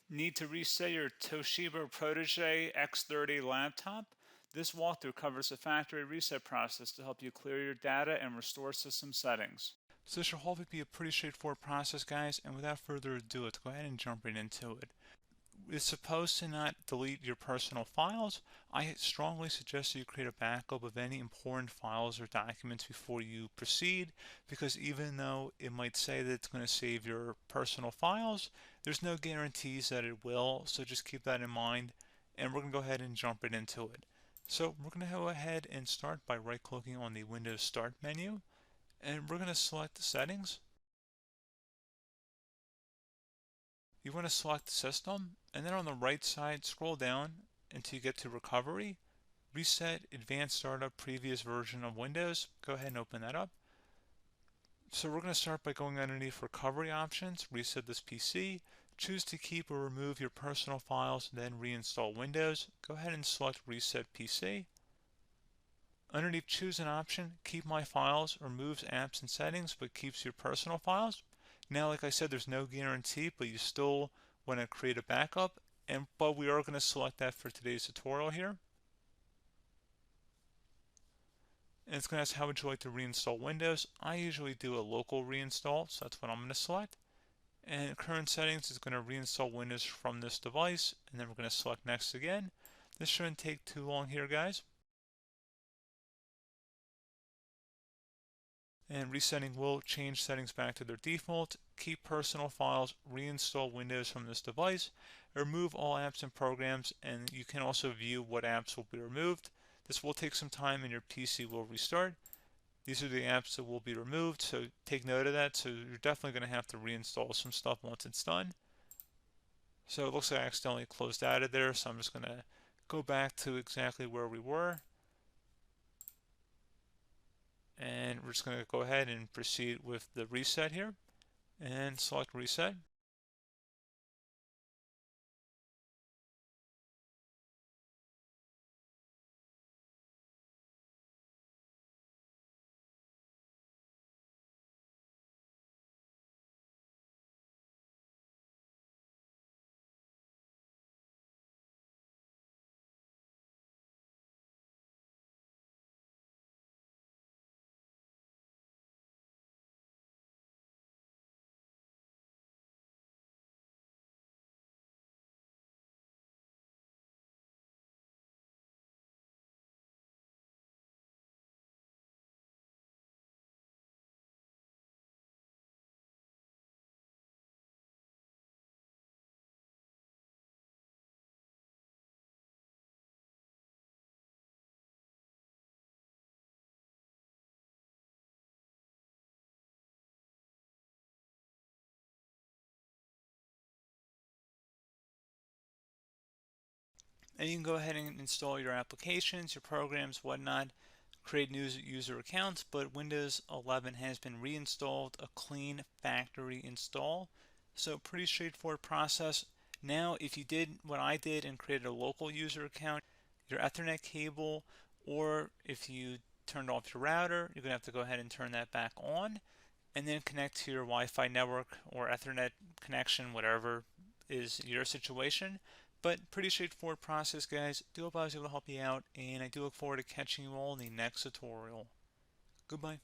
Need to reset your Toshiba Portege X30 laptop? This walkthrough covers the factory reset process to help you clear your data and restore system settings. So this should hopefully be a pretty straightforward process, guys, and without further ado, let's go ahead and jump right into it. It's supposed to not delete your personal files. I strongly suggest you create a backup of any important files or documents before you proceed, because even though it might say that it's going to save your personal files, there's no guarantees that it will, so just keep that in mind, and we're going to go ahead and jump right into it. So we're going to go ahead and start by right-clicking on the Windows Start menu, and we're going to select the settings. You want to select System, and then on the right side, scroll down until you get to Recovery. Reset Advanced Startup Previous Version of Windows. Go ahead and open that up. So we're going to start by going underneath Recovery Options, reset this PC. Choose to keep or remove your personal files, then reinstall Windows. Go ahead and select Reset PC. Underneath Choose an option, Keep My Files removes apps and settings but keeps your personal files. Now, like I said, there's no guarantee, but you still want to create a backup, but we are going to select that for today's tutorial here. And it's going to ask how would you like to reinstall Windows. I usually do a local reinstall, so that's what I'm going to select. And current settings is going to reinstall Windows from this device, and then we're going to select next again. This shouldn't take too long here, guys. And resetting will change settings back to their default, keep personal files, reinstall Windows from this device, remove all apps and programs, and you can also view what apps will be removed. This will take some time and your PC will restart. These are the apps that will be removed, so take note of that. So you're definitely going to have to reinstall some stuff once it's done. So it looks like I accidentally closed out of there, so I'm just going to go back to exactly where we were. And we're just going to go ahead and proceed with the reset here and select reset. And you can go ahead and install your applications, your programs, whatnot, create new user accounts, but Windows 11 has been reinstalled, a clean factory install. So pretty straightforward process. Now, if you did what I did and created a local user account, your Ethernet cable, or if you turned off your router, you're going to have to go ahead and turn that back on, and then connect to your Wi-Fi network or Ethernet connection, whatever is your situation. But pretty straightforward process, guys. Do hope I was able to help you out, and I do look forward to catching you all in the next tutorial. Goodbye.